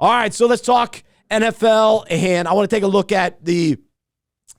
All right, so let's talk NFL, and I want to take a look at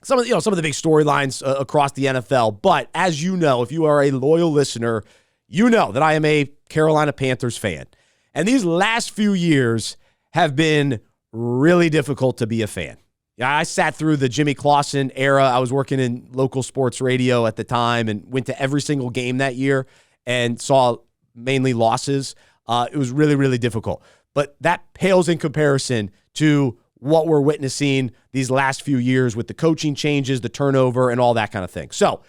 some of the big storylines across the NFL. But as you know, if you are a loyal listener, you know that I am a Carolina Panthers fan. And these last few years have been really difficult to be a fan. Yeah, I sat through the Jimmy Clausen era. I was working in local sports radio at the time and went to every single game that year and saw mainly losses. It was really, really difficult. But that pales in comparison to what we're witnessing these last few years with the coaching changes, the turnover, and all that kind of thing. So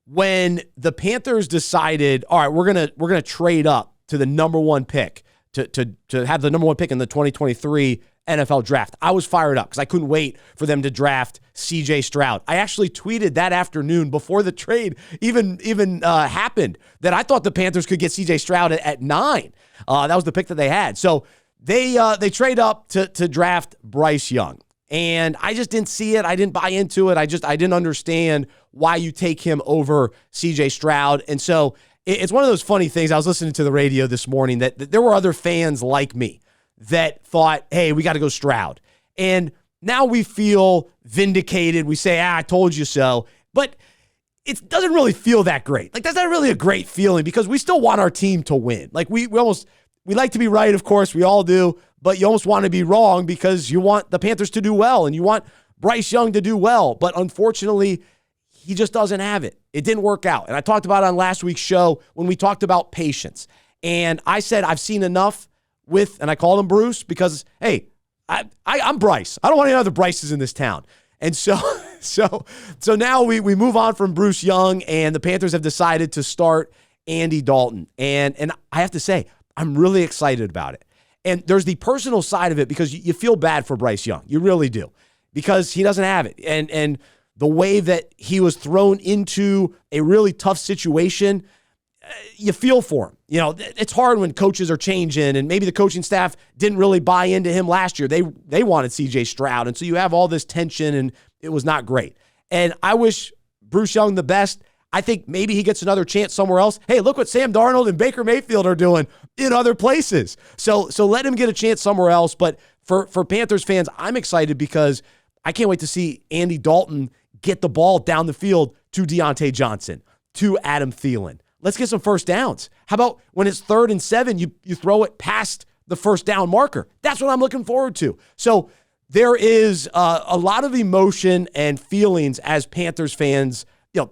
when the Panthers decided, all right, we're gonna trade up to the number one pick to have the number one pick in the 2023 NFL draft, I was fired up because I couldn't wait for them to draft C.J. Stroud. I actually tweeted that afternoon before the trade even happened that I thought the Panthers could get C.J. Stroud at 9. That was the pick that they had. So they trade up to draft Bryce Young. And I just didn't see it. I didn't buy into it. I didn't understand why you take him over C.J. Stroud. And so it's one of those funny things. I was listening to the radio this morning that there were other fans like me that thought, hey, we got to go Stroud. And now we feel vindicated. We say, I told you so. But it doesn't really feel that great. Like, that's not really a great feeling because we still want our team to win. Like, we like to be right, of course. We all do. But you almost want to be wrong because you want the Panthers to do well and you want Bryce Young to do well. But unfortunately, he just doesn't have it. It didn't work out. And I talked about it on last week's show when we talked about patience. And I said I've seen enough and I called him Bruce because, hey, I'm Bryce. I don't want any other Bryces in this town. And so now we move on from Bruce Young, and the Panthers have decided to start Andy Dalton. And I have to say, I'm really excited about it. And there's the personal side of it because you feel bad for Bryce Young. You really do because he doesn't have it. And the way that he was thrown into a really tough situation, you feel for him. You know, it's hard when coaches are changing, and maybe the coaching staff didn't really buy into him last year. They wanted C.J. Stroud, and so you have all this tension, and it was not great. And I wish Bruce Young the best. I think maybe he gets another chance somewhere else. Hey, look what Sam Darnold and Baker Mayfield are doing in other places. So let him get a chance somewhere else. But for Panthers fans, I'm excited because I can't wait to see Andy Dalton get the ball down the field to Deontay Johnson, to Adam Thielen. Let's get some first downs. How about when it's 3rd and 7, you throw it past the first down marker? That's what I'm looking forward to. So there is a lot of emotion and feelings as Panthers fans,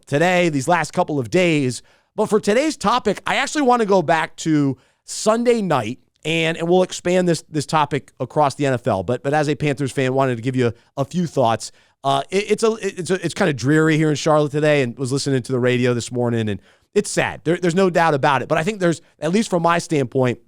today, these last couple of days. But for today's topic, I actually want to go back to Sunday night, and we'll expand this topic across the NFL. But as a Panthers fan, wanted to give you a few thoughts. It's kind of dreary here in Charlotte today, and was listening to the radio this morning, and it's sad. There's no doubt about it. But I think there's, at least from my standpoint,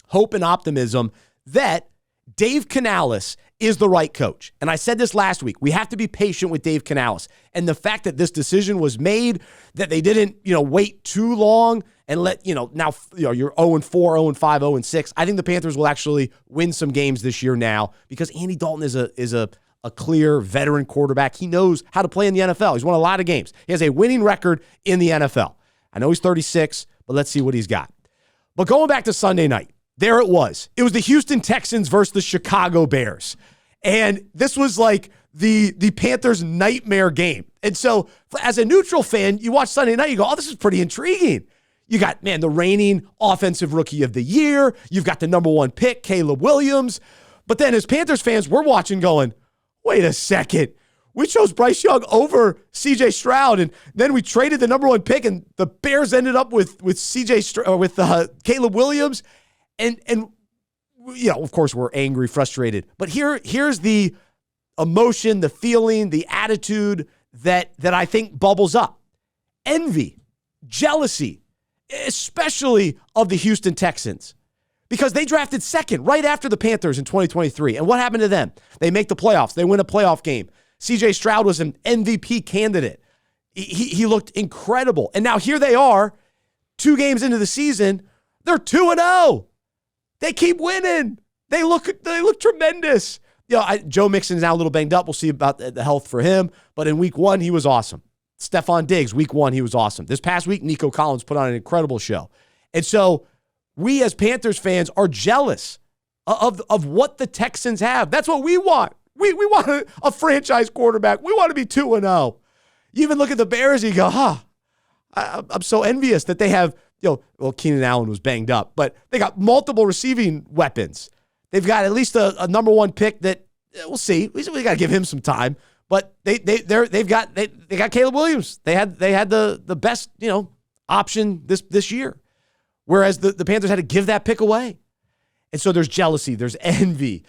hope and optimism that Dave Canales is the right coach. And I said this last week. We have to be patient with Dave Canales. And the fact that this decision was made, that they didn't, wait too long and let, now, you're 0-4, 0-5, 0-6. I think the Panthers will actually win some games this year now because Andy Dalton is a clear veteran quarterback. He knows how to play in the NFL. He's won a lot of games. He has a winning record in the NFL. I know he's 36, but let's see what he's got. But going back to Sunday night, there it was. It was the Houston Texans versus the Chicago Bears. And this was like the Panthers' nightmare game. And so as a neutral fan, you watch Sunday night, you go, oh, this is pretty intriguing. You got, the reigning offensive rookie of the year. You've got the number one pick, Caleb Williams. But then as Panthers fans, we're watching going, wait a second. We chose Bryce Young over C.J. Stroud, and then we traded the number one pick, and the Bears ended up with Caleb Williams. And of course, we're angry, frustrated. But here's the emotion, the feeling, the attitude that I think bubbles up. Envy, jealousy, especially of the Houston Texans, because they drafted second right after the Panthers in 2023. And what happened to them? They make the playoffs. They win a playoff game. C.J. Stroud was an MVP candidate. He looked incredible. And now here they are, 2 games into the season. They're 2-0. They keep winning. They look tremendous. Joe Mixon's now a little banged up. We'll see about the health for him. But in week 1, he was awesome. Stephon Diggs, week 1, he was awesome. This past week, Nico Collins put on an incredible show. And so we as Panthers fans are jealous of what the Texans have. That's what we want. We want a franchise quarterback. We want to be 2-0. You even look at the Bears and you go, I'm so envious that they have, well, Keenan Allen was banged up, but they got multiple receiving weapons. They've got at least a number one pick that we'll see. We got to give him some time, but they got Caleb Williams. They had the best, option this year. Whereas the Panthers had to give that pick away. And so there's jealousy, there's envy.